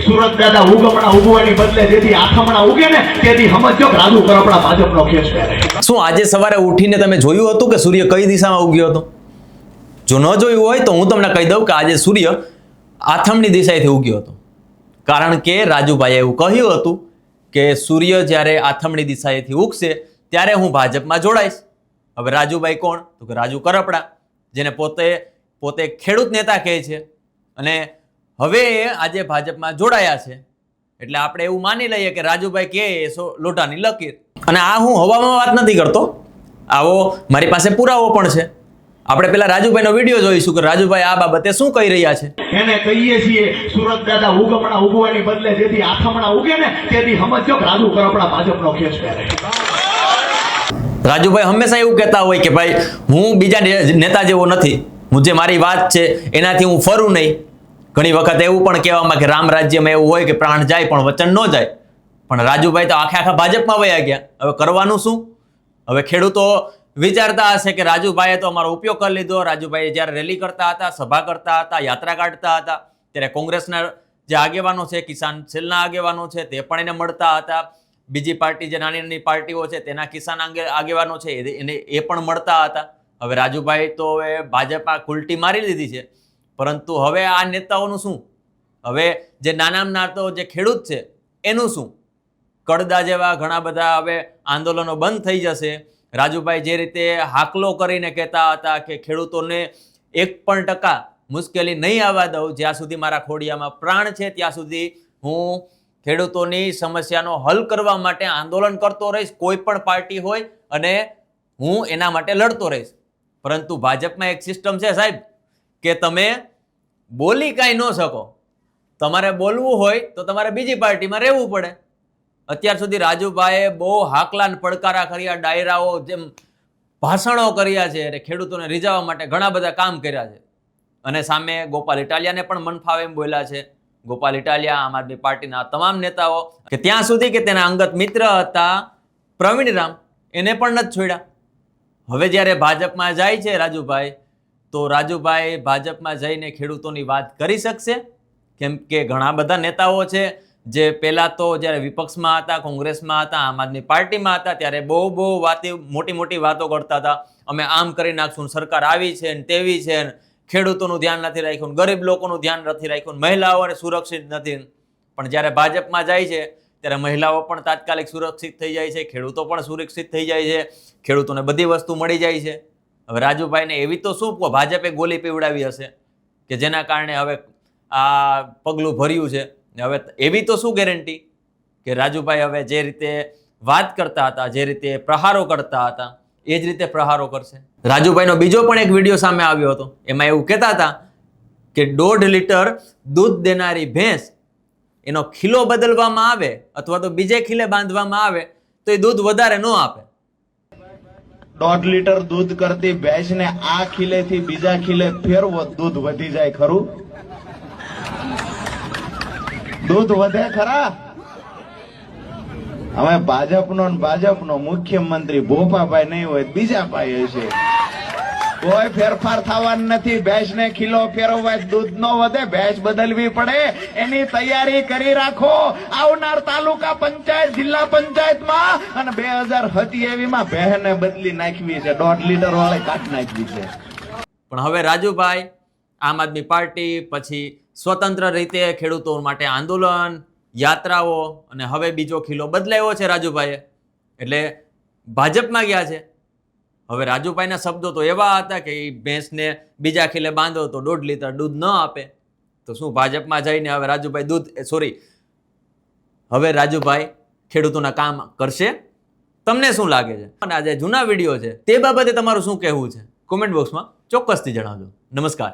સુરત દાદા ઉગમણા ઉગવાની બદલે જેથી આથમણા ઉગે ને તેથી સમજો કે રાજુ કરપડા ભાજપનો ખેસ પહેરે. શું આજે સવારે ઉઠીને તમે જોયું હતું કે સૂર્ય કઈ દિશામાં ઉગ્યો હતો? જો ન જોયું હોય તો હું તમને કહી દઉં કે આજે સૂર્ય આથમણી દિશાએથી ઉગ્યો હતો. કારણ કે રાજુભાઈએ એવું કહ્યું હતું કે સૂર્ય જ્યારે આથમણી દિશાએથી ઉગશે ત્યારે હું ભાજપમાં જોડાઈશ. હવે રાજુભાઈ કોણ? તો કે રાજુ કરપડા, જેને પોતે ખેડૂત નેતા કહે છે અને હવે એ આજે ભાજપમાં જોડાયા છે. એટલે આપણે એવું માની લઈએ કે રાજુભાઈ કહે એ લોટાની લકીર. અને આ હું હવામાં વાત નથી કરતો, આવો મારી પાસે પુરાવો પણ છે. આપણે પેલા રાજુભાઈનો વિડીયો જોઈશું કે રાજુભાઈ આ બાબતે શું કહી રહ્યા છે. એને કહીએ છીએ સુરત દાદા ઉગમણા ઉગવાની બદલે જેથી આથમણા ઉગે ને તેથી સમજો કે રાજુ કરપડા ભાજપનો ખેસ પહેરે. રાજુભાઈ હંમેશા એવું કહેતા હોય કે ભાઈ હું બીજા નેતા જેવો નથી, હું જે મારી વાત છે એનાથી હું ફરું નહીં. ઘણી વખત એવું પણ કહેવામાં કે રામ રાજ્યમાં એવું હોય કે પ્રાણ જાય પણ વચન ન જાય. પણ રાજુભાઈ તો આખા ભાજપમાં વયા ગયા. હવે કરવાનું શું? હવે ખેડૂતો વિચારતા હશે કે રાજુભાઈએ તો અમારો ઉપયોગ કરી લીધો. રાજુભાઈ જ્યારે રેલી કરતા હતા, સભા કરતા હતા, યાત્રા કાઢતા હતા, ત્યારે કોંગ્રેસના જે આગેવાનો છે, કિસાન સેલના આગેવાનો છે, તે પણ એને મળતા હતા. બીજી પાર્ટી જે નાની નાની પાર્ટીઓ છે તેના કિસાન આગેવાનો છે એને એ પણ મળતા હતા. હવે રાજુભાઈ તો હવે ભાજપમાં કુલટી મારી લીધી છે, પરંતુ હવે આ નેતાઓનું શું? હવે જે નાના જે ખેડૂત છે એનું શું? કડદા જેવા ઘણા બધા હવે આંદોલનો બંધ થઈ જશે. રાજુભાઈ જે રીતે હાકલો કરીને કહેતા હતા કે ખેડૂતોને 1% મુશ્કેલી નહીં આવવા દઉં, જ્યાં સુધી મારા ખોડિયામાં પ્રાણ છે ત્યાં સુધી હું ખેડૂતોની સમસ્યાનો હલ કરવા માટે આંદોલન કરતો રહીશ, કોઈ પણ પાર્ટી હોય, અને હું એના માટે લડતો રહીશ. પરંતુ ભાજપમાં એક સિસ્ટમ છે સાહેબ કે તમે બોલી કાંઈ ન શકો. તમારે બોલવું હોય તો તમારે બીજી પાર્ટીમાં રહેવું પડે. અત્યાર સુધી રાજુભાઈએ બહુ હાકલાન પડકારા કર્યા, ડાયરાઓ જેમ ભાષણો કર્યા છે અને ખેડૂતોને રીઝવવા માટે ઘણા બધા કામ કર્યા છે. અને સામે ગોપાલ ઇટાલિયાને પણ મન ફાવે એમ બોલ્યા છે. ગોપાલ ઇટાલિયા, આમ આદમી પાર્ટીના તમામ નેતાઓ, કે ત્યાં સુધી કે તેના અંગત મિત્ર હતા પ્રવીણ રામ, એને પણ નથી છોડ્યા. હવે જ્યારે ભાજપમાં જાય છે રાજુભાઈ, તો રાજુભાઈ ભાજપમાં જઈને ખેડૂતોની વાત કરી શકશે? કેમ કે ઘણા બધા નેતાઓ છે જે પહેલા તો જ્યારે વિપક્ષમાં હતા, કોંગ્રેસમાં હતા, આમ આદમી પાર્ટીમાં હતા, ત્યારે બહુ મોટી વાતો કરતા હતા. અમે આમ કરી નાખશું, સરકાર આવી છે ને તેવી છે, ખેડૂતોનું ધ્યાન નથી રાખ્યું, ગરીબ લોકોનું ધ્યાન નથી રાખ્યું, મહિલાઓને સુરક્ષિત નથી. પણ જ્યારે ભાજપમાં જાય છે ત્યારે મહિલાઓ પણ તાત્કાલિક સુરક્ષિત થઈ જાય છે, ખેડૂતો પણ સુરક્ષિત થઈ જાય છે, ખેડૂતોને બધી વસ્તુ મળી જાય છે. હવે રાજુભાઈને એવી તો શું ભાજપે ગોલી પીવડાવી હશે કે જેના કારણે હવે આ પગલું ભર્યું છે. હવે એવી તો શું ગેરંટી કે રાજુભાઈ હવે જે રીતે વાત કરતા હતા, જે રીતે પ્રહારો કરતા હતા, એ જ રીતે પ્રહારો કરશે. રાજુભાઈનો બીજો પણ એક વિડીયો સામે આવ્યો હતો. એમાં એવું કહેતા હતા કે 1.5 લીટર દૂધ દેનારી ભેંસ, એનો ખીલો બદલવામાં આવે અથવા તો બીજે ખીલે બાંધવામાં આવે તો એ દૂધ વધારે ન આપે. 1.5 લીટર દૂધ કરતી ભેંસને આ ખીલેથી બીજા ખીલે ફેરવો, દૂધ વધી જાય ખરું? દૂધ વધે ખરા? હવે ભાજપનો મુખ્યમંત્રી ભોપાભાઈ નહીં હોય, બીજા ભાઈ હશે. કોઈ ફેરફાર થવાનું નથી. ભેંસને ખીલો ફેરવવા દૂધ નો વધે, ભેંસ બદલવી પડે, એની તૈયારી કરી રાખો. આવનાર તાલુકા પંચાયત, જિલ્લા પંચાયતમાં અને 2027 માં ભેંસને બદલી નાખવી છે, 1.5 લીટર વાળી કાઢ નાખવી છે. પણ હવે રાજુભાઈ આમ આદમી પાર્ટી, પછી સ્વતંત્ર રીતે ખેડૂતો માટે આંદોલન, યાત્રાઓ, અને હવે બીજો ખીલો બદલાયો છે રાજુભાઈએ, એટલે ભાજપમાં ગયા છે. હવે રાજુભાઈના શબ્દો તો એવા હતા કે ભેંસને બીજા ખીલે બાંધો તો 1.5 લીટર દૂધ ન આપે. તો શું ભાજપમાં જઈને હવે રાજુભાઈ હવે રાજુભાઈ ખેડૂતોના કામ કરશે? તમને શું લાગે છે? અને આ જે જૂના વિડીયો છે તે બાબતે તમારું શું કહેવું છે? કોમેન્ટ બોક્સમાં ચોક્કસથી જણાવજો. નમસ્કાર.